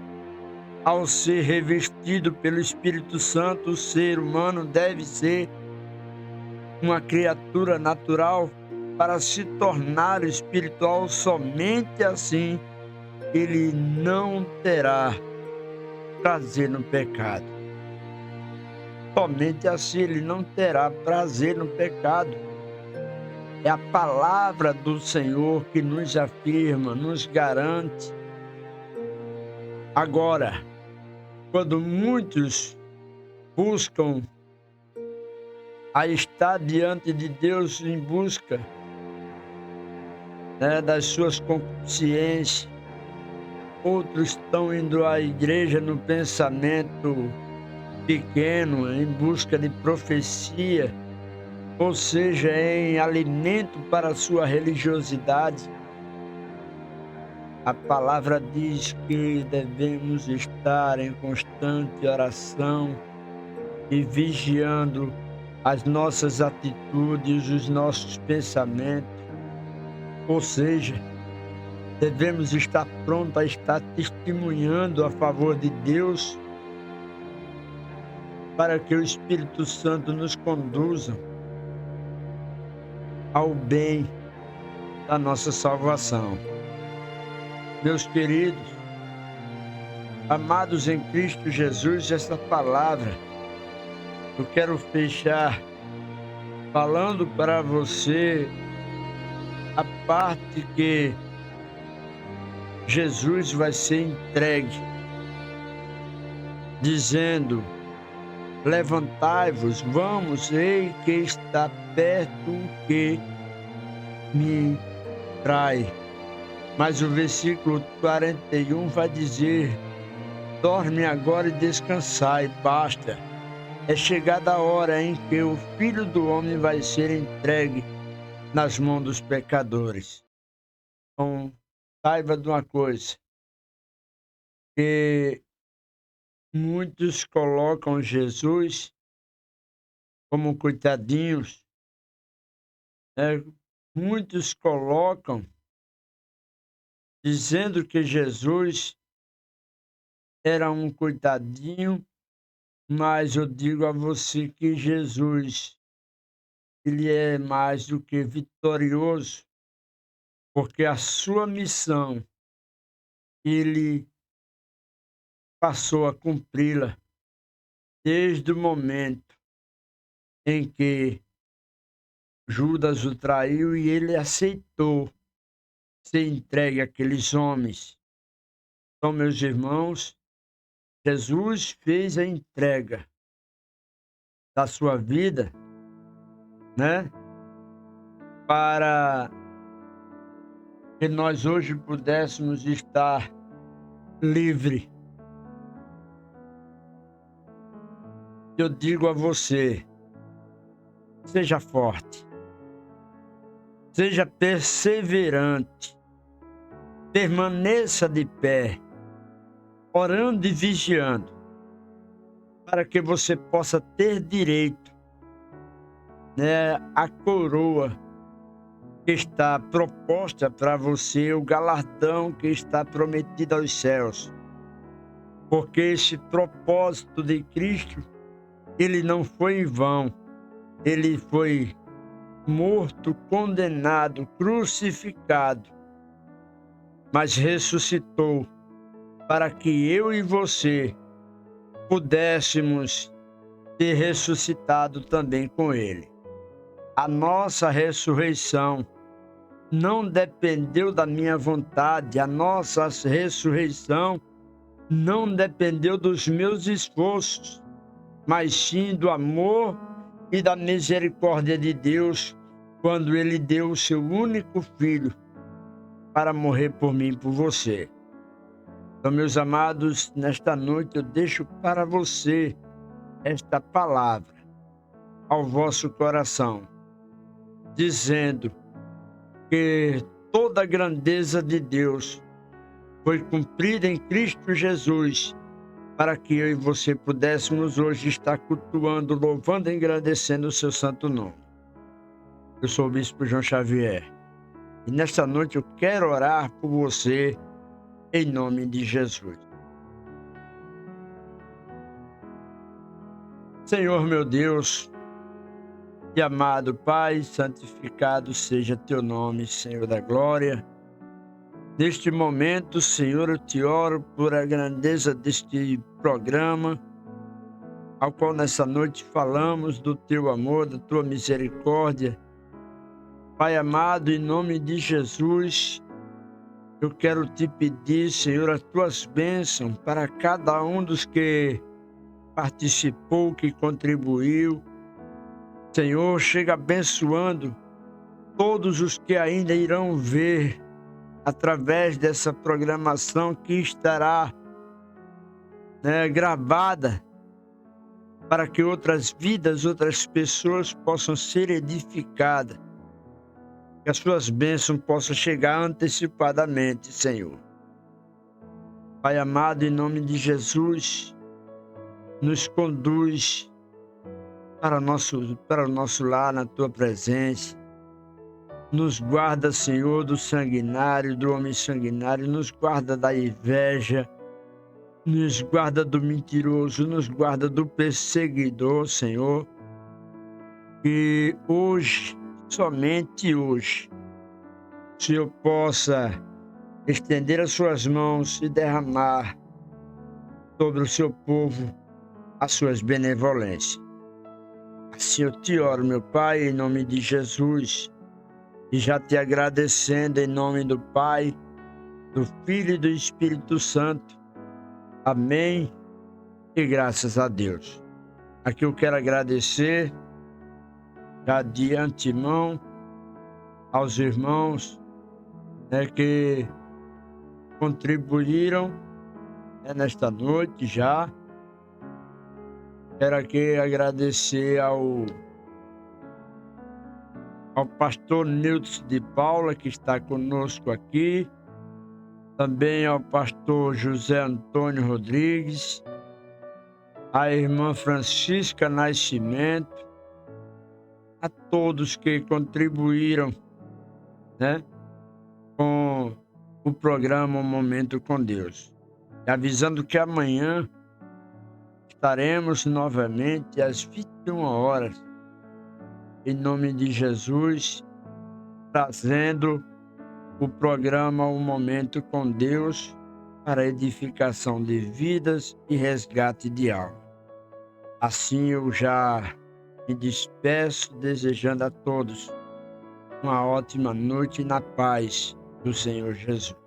Ao ser revestido pelo Espírito Santo, o ser humano deve ser uma criatura natural para se tornar espiritual. Somente assim ele não terá prazer no pecado. Somente assim ele não terá prazer no pecado. É a palavra do Senhor que nos afirma, nos garante. Agora, quando muitos buscam a estar diante de Deus em busca, das suas consciências, outros estão indo à igreja no pensamento pequeno, em busca de profecia, ou seja, em alimento para a sua religiosidade. A palavra diz que devemos estar em constante oração e vigiando as nossas atitudes, os nossos pensamentos. Ou seja, devemos estar prontos a estar testemunhando a favor de Deus para que o Espírito Santo nos conduza ao bem da nossa salvação. Meus queridos, amados em Cristo Jesus, essa palavra eu quero fechar falando para você a parte que Jesus vai ser entregue, dizendo: levantai-vos, vamos, ei que está perto o que me trai. Mas o versículo 41 vai dizer: dorme agora e descansai, basta. É chegada a hora em que o Filho do Homem vai ser entregue nas mãos dos pecadores. Então, saiba de uma coisa, que muitos colocam Jesus como coitadinhos, muitos colocam dizendo que Jesus era um coitadinho, mas eu digo a você que Jesus, ele é mais do que vitorioso, porque a sua missão, ele passou a cumpri-la desde o momento em que Judas o traiu e ele aceitou ser entregue àqueles homens. Então, meus irmãos, Jesus fez a entrega da sua vida, para que nós hoje pudéssemos estar livres. Eu digo a você, seja forte, seja perseverante, permaneça de pé, orando e vigiando, para que você possa ter direito, né, à coroa que está proposta para você, o galardão que está prometido aos céus. Porque esse propósito de Cristo, ele não foi em vão. Ele foi morto, condenado, crucificado, mas ressuscitou para que eu e você pudéssemos ter ressuscitado também com ele. A nossa ressurreição não dependeu da minha vontade, a nossa ressurreição não dependeu dos meus esforços, mas sim do amor e da misericórdia de Deus, quando Ele deu o seu único filho para morrer por mim e por você. Então, meus amados, nesta noite eu deixo para você esta palavra ao vosso coração, dizendo que toda a grandeza de Deus foi cumprida em Cristo Jesus, para que eu e você pudéssemos hoje estar cultuando, louvando e engrandecendo o seu santo nome. Eu sou o Bispo João Xavier e nesta noite eu quero orar por você em nome de Jesus. Senhor meu Deus e amado Pai, santificado seja teu nome, Senhor da glória. Neste momento, Senhor, eu te oro por a grandeza deste programa, ao qual nessa noite falamos do teu amor, da tua misericórdia. Pai amado, em nome de Jesus, eu quero te pedir, Senhor, as tuas bênçãos para cada um dos que participou, que contribuiu. Senhor, chega abençoando todos os que ainda irão ver através dessa programação que estará, gravada, para que outras vidas, outras pessoas possam ser edificadas, que as suas bênçãos possam chegar antecipadamente, Senhor. Pai amado, em nome de Jesus, nos conduz para o nosso lar na tua presença. Nos guarda, Senhor, do sanguinário, do homem sanguinário, nos guarda da inveja, nos guarda do mentiroso, nos guarda do perseguidor, Senhor. Que hoje, somente hoje, o Senhor possa estender as suas mãos e derramar sobre o seu povo as suas benevolências. Assim eu te oro, meu Pai, em nome de Jesus, e já te agradecendo em nome do Pai, do Filho e do Espírito Santo. Amém e graças a Deus. Aqui eu quero agradecer já de antemão aos irmãos, que contribuíram, nesta noite já. Quero aqui agradecer ao pastor Nilton de Paula, que está conosco aqui, também ao pastor José Antônio Rodrigues, à irmã Francisca Nascimento, a todos que contribuíram, com o programa Um Momento com Deus. E avisando que amanhã estaremos novamente às 21 horas, em nome de Jesus, trazendo o programa Um Momento com Deus para edificação de vidas e resgate de alma. Assim eu já me despeço, desejando a todos uma ótima noite na paz do Senhor Jesus.